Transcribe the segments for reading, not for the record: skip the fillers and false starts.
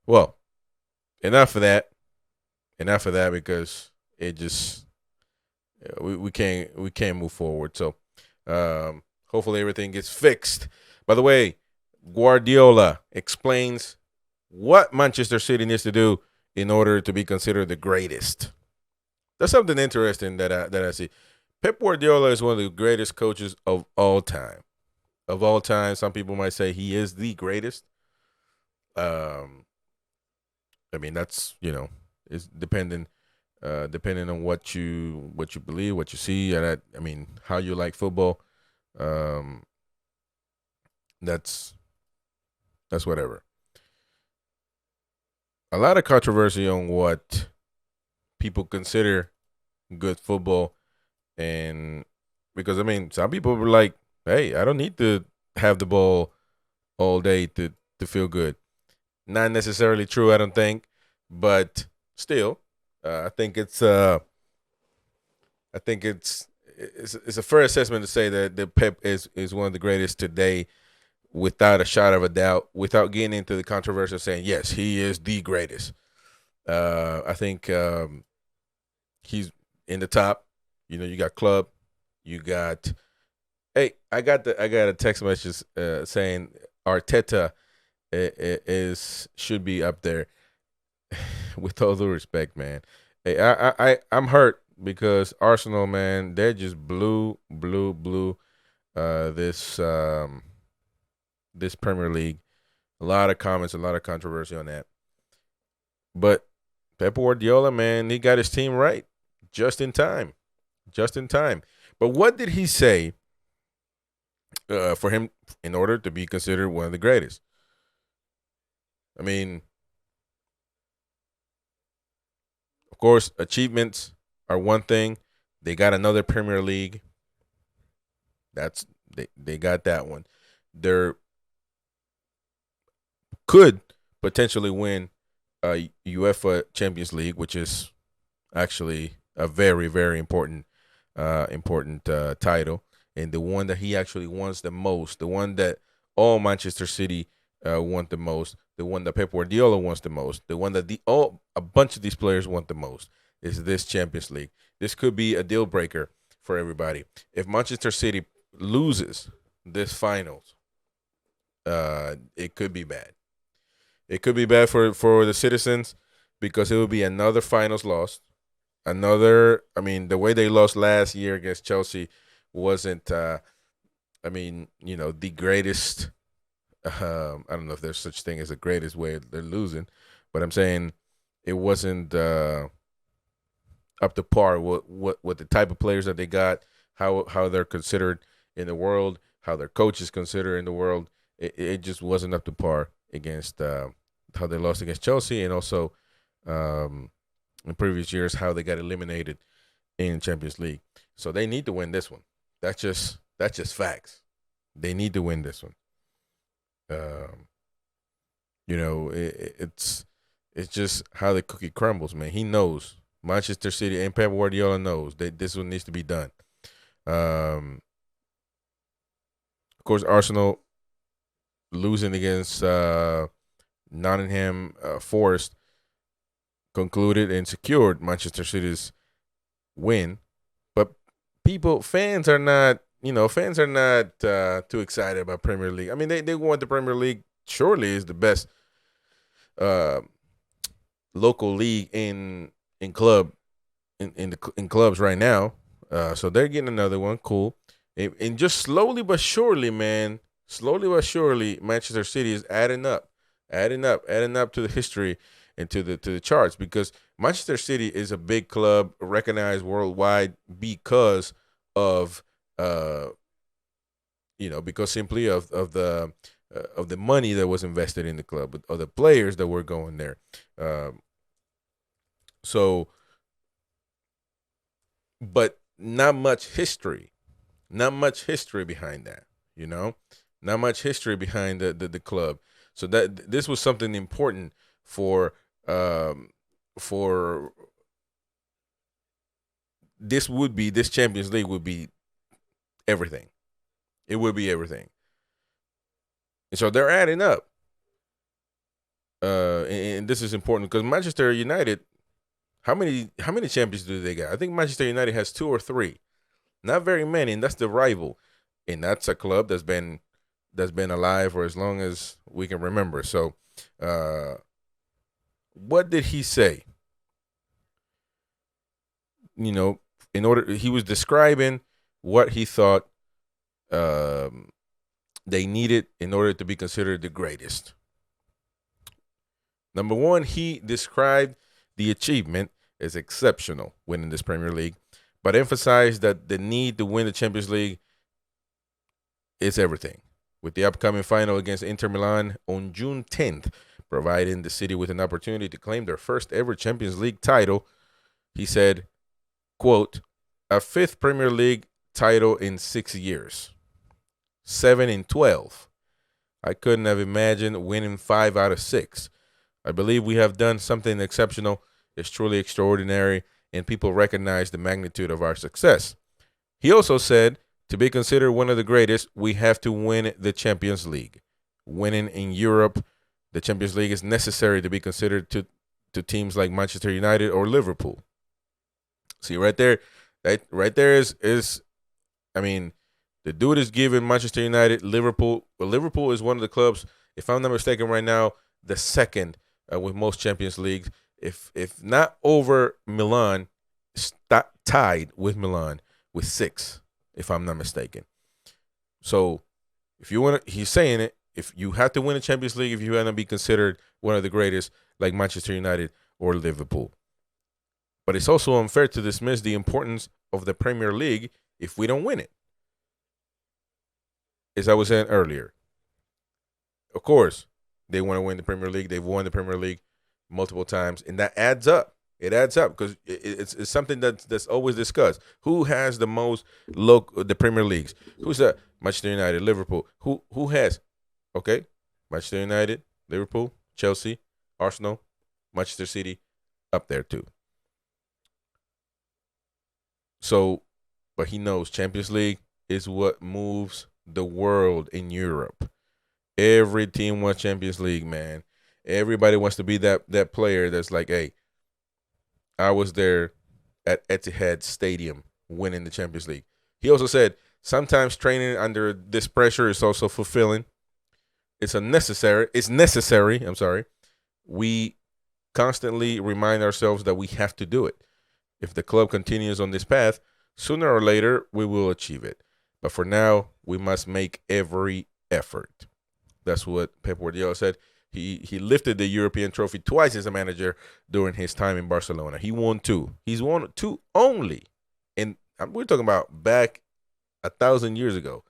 Well, enough of that. Enough of that because it just we can't move forward. So hopefully everything gets fixed. By the way, Guardiola explains what Manchester City needs to do in order to be considered the greatest. That's something interesting that I see. Pep Guardiola is one of the greatest coaches of all time. Of all time, some people might say he is the greatest. Um, I mean that's it's depending on what you believe, what you see, and I mean how you like football. Um, that's that's whatever. A lot of controversy on what people consider good football, and because I mean some people were like, "Hey, I don't need to have the ball all day to feel good." Not necessarily true, I don't think, but still, I think it's a fair assessment to say that the Pep is one of the greatest today, without a shot of a doubt, without getting into the controversy of saying yes, he is the greatest. I think he's in the top. You got Club, you got. Hey, I got a text message saying Arteta should be up there. With all due respect, man. Hey, I'm hurt because Arsenal, man, they just blew this Premier League. A lot of comments, a lot of controversy on that. But Pep Guardiola, man, he got his team right just in time, just in time. But what did he say for him in order to be considered one of the greatest? I mean, of course, achievements are one thing. They got another Premier League. They got that one. They could potentially win a UEFA Champions League, which is actually a very very important title, and the one that he actually wants the most, the one that all Manchester City want the most, the one that Pep Guardiola wants the most, the one that a bunch of these players want the most is this Champions League. This could be a deal breaker for everybody. If Manchester City loses this finals, it could be bad. It could be bad for the citizens because it would be another finals loss. I mean, the way they lost last year against Chelsea wasn't, I mean, the greatest. I don't know if there's such thing as the greatest way they're losing, but I'm saying it wasn't up to par with the type of players that they got, how they're considered in the world, how their coaches consider in the world. It just wasn't up to par against how they lost against Chelsea, and also in previous years how they got eliminated in Champions League. So they need to win this one. That's just facts. They need to win this one. Um, it's just how the cookie crumbles, man. He knows Manchester City and Pep Guardiola knows that this one needs to be done. Of course, Arsenal losing against Nottingham Forest concluded and secured Manchester City's win. But fans are not too excited about Premier League. I mean, they want the Premier League. Surely is the best uh, local league in club in clubs right now. So they're getting another one. Cool. And just slowly but surely, man, slowly but surely, Manchester City is adding up to the history and to the charts, because Manchester City is a big club recognized worldwide because of because simply of the money that was invested in the club, of the players that were going there. Um, so, but not much history behind that. You know, not much history behind the club. So that this was something important for um, for this Champions League would be everything. It would be everything. And so they're adding up. and this is important because Manchester United, how many champions do they got? I think Manchester United has 2 or 3, not very many, and that's the rival, and that's a club that's been alive for as long as we can remember. So, what did he say? You know, he was describing what he thought they needed in order to be considered the greatest. Number one, he described the achievement as exceptional, winning this Premier League, but emphasized that the need to win the Champions League is everything. With the upcoming final against Inter Milan on June 10th, providing the city with an opportunity to claim their first ever Champions League title, he said, quote, a 5th Premier League title in 6 years, 7 in 12. I couldn't have imagined winning 5 out of 6. I believe we have done something exceptional. It's truly extraordinary, and people recognize the magnitude of our success. He also said, to be considered one of the greatest, we have to win the Champions League. Winning in Europe, the Champions League is necessary to be considered to teams like Manchester United or Liverpool. See, right there is I mean, the dude is giving Manchester United, Liverpool. Well, Liverpool is one of the clubs, if I'm not mistaken, right now, the second with most Champions Leagues. If not over Milan, tied with Milan with 6, if I'm not mistaken. So, if you want to, he's saying it. If you have to win the Champions League, if you want to be considered one of the greatest, like Manchester United or Liverpool. But it's also unfair to dismiss the importance of the Premier League if we don't win it. As I was saying earlier, of course, they want to win the Premier League. They've won the Premier League multiple times, and that adds up. It adds up because it's something that's always discussed. Who has the most the Premier Leagues? Who's that? Manchester United, Liverpool. Who has? Okay, Manchester United, Liverpool, Chelsea, Arsenal, Manchester City, up there too. So, but he knows Champions League is what moves the world in Europe. Every team wants Champions League, man. Everybody wants to be that player that's like, hey, I was there at Etihad Stadium winning the Champions League. He also said sometimes training under this pressure is also fulfilling. It's necessary. I'm sorry. We constantly remind ourselves that we have to do it. If the club continues on this path, sooner or later we will achieve it. But for now, we must make every effort. That's what Pep Guardiola said. He lifted the European trophy twice as a manager during his time in Barcelona. He won 2. He's won 2 only. And we're talking about back 1,000 years ago.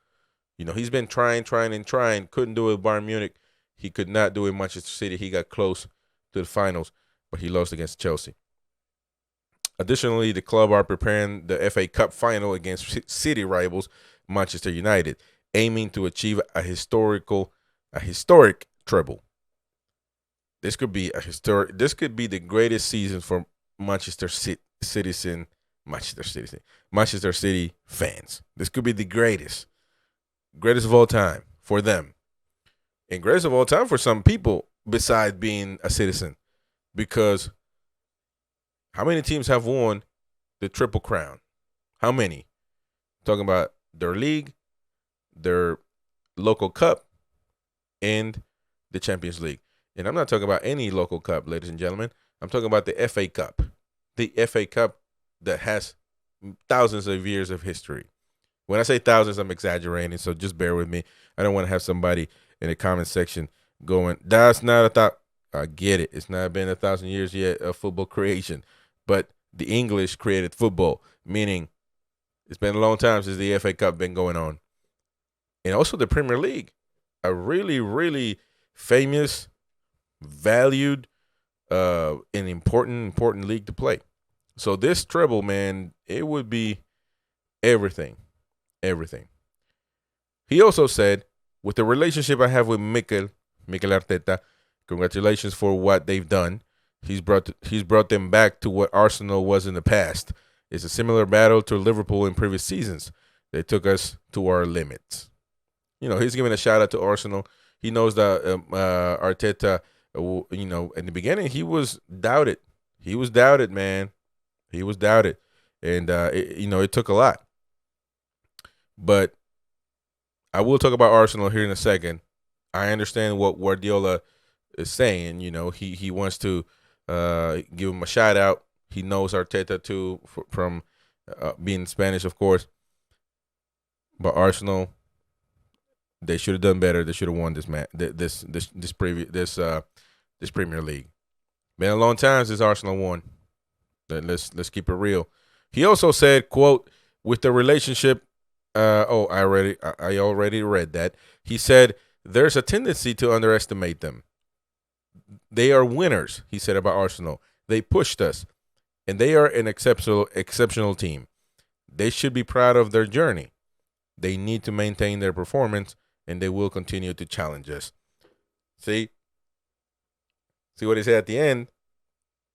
You know, he's been trying. Couldn't do it with Bayern Munich. He could not do it in Manchester City. He got close to the finals, but he lost against Chelsea. Additionally, the club are preparing the FA Cup final against city rivals Manchester United, aiming to achieve a historic treble. This could be the greatest season for Manchester City fans. This could be the greatest of all time for them, and greatest of all time for some people besides being a citizen, because how many teams have won the Triple Crown? How many? Talking about their league, their local cup, and the Champions League. And I'm not talking about any local cup, ladies and gentlemen. I'm talking about the FA Cup. The FA Cup that has thousands of years of history. When I say thousands, I'm exaggerating, so just bear with me. I don't want to have somebody in the comment section going, that's not a thought. I get it. It's not been 1,000 years yet of football creation. But the English created football, meaning it's been a long time since the FA Cup been going on. And also the Premier League, a really, really famous, valued, and important league to play. So this treble, man, it would be everything. He also said, with the relationship I have with Mikel Arteta, congratulations for what they've done. He's brought them back to what Arsenal was in the past. It's a similar battle to Liverpool in previous seasons. They took us to our limits. You know, he's giving a shout out to Arsenal. He knows that Arteta You know, in the beginning, he was doubted. He was doubted, man. He was doubted, and you know, it took a lot. But I will talk about Arsenal here in a second. I understand what Guardiola is saying. You know, he wants to give him a shout out. He knows Arteta too from being Spanish, of course. But Arsenal, they should have done better. They should have won this match, this Premier League. Been a long time since Arsenal won. Let's keep it real. He also said, "quote with the relationship." I already read that. He said there's a tendency to underestimate them. They are winners, he said about Arsenal. They pushed us, and they are an exceptional team. They should be proud of their journey. They need to maintain their performance, and they will continue to challenge us. See what he said at the end?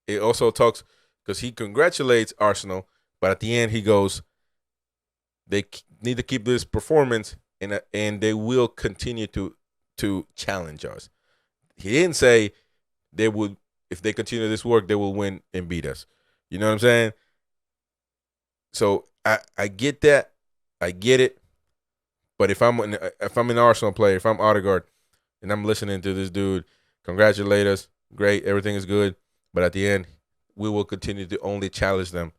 It also talks because he congratulates Arsenal, but at the end he goes, they need to keep this performance, and they will continue to challenge us. He didn't say they would, if they continue this work, they will win and beat us. You know what I'm saying? So I get that, I get it. But if I'm an Arsenal player, if I'm Odegaard, and I'm listening to this dude congratulate us, great, everything is good, but at the end, we will continue to only challenge them.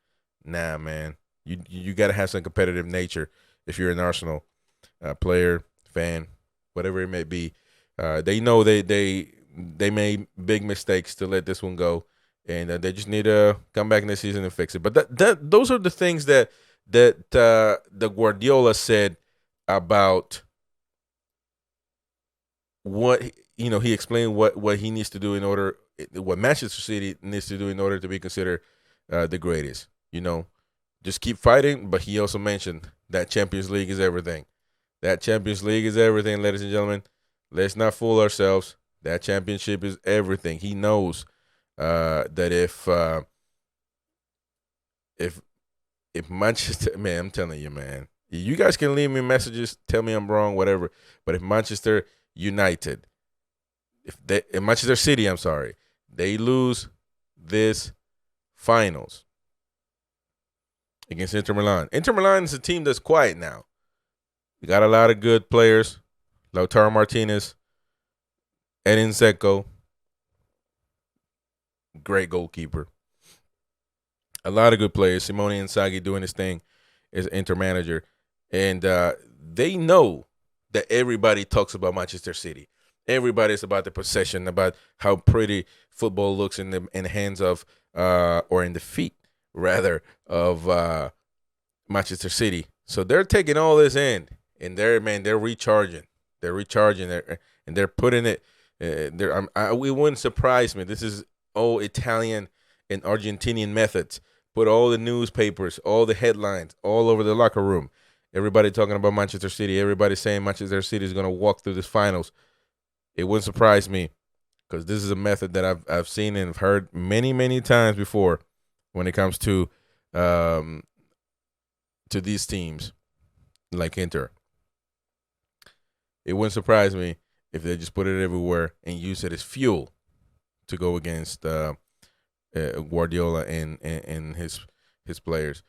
Nah, man, you got to have some competitive nature if you're an Arsenal player, fan, whatever it may be. They know they made big mistakes to let this one go, and they just need to come back in the season and fix it. But those are the things that the Guardiola said about what he explained what he needs to do in order, what Manchester City needs to do in order to be considered the greatest. Just keep fighting. But he also mentioned that Champions League is everything. That Champions League is everything, ladies and gentlemen. Let's not fool ourselves. That championship is everything. He knows that if Manchester, man, I'm telling you, man, you guys can leave me messages, tell me I'm wrong, whatever. But if Manchester United, if Manchester City, I'm sorry, they lose this finals against Inter Milan. Inter Milan is a team that's quiet now. We got a lot of good players. Lautaro Martinez, Edin Dzeko, great goalkeeper. A lot of good players. Simone Inzaghi doing his thing as Inter manager. And they know that everybody talks about Manchester City. Everybody's about the possession, about how pretty football looks in the hands of, or in the feet, rather, of Manchester City. So they're taking all this in, and they're recharging. They're recharging, and they're putting it. It wouldn't surprise me. This is all Italian and Argentinian methods. Put all the newspapers, all the headlines, all over the locker room. Everybody talking about Manchester City. Everybody saying Manchester City is going to walk through this finals. It wouldn't surprise me, because this is a method that I've seen and heard many times before when it comes to these teams like Inter. It wouldn't surprise me if they just put it everywhere and use it as fuel to go against Guardiola and his players.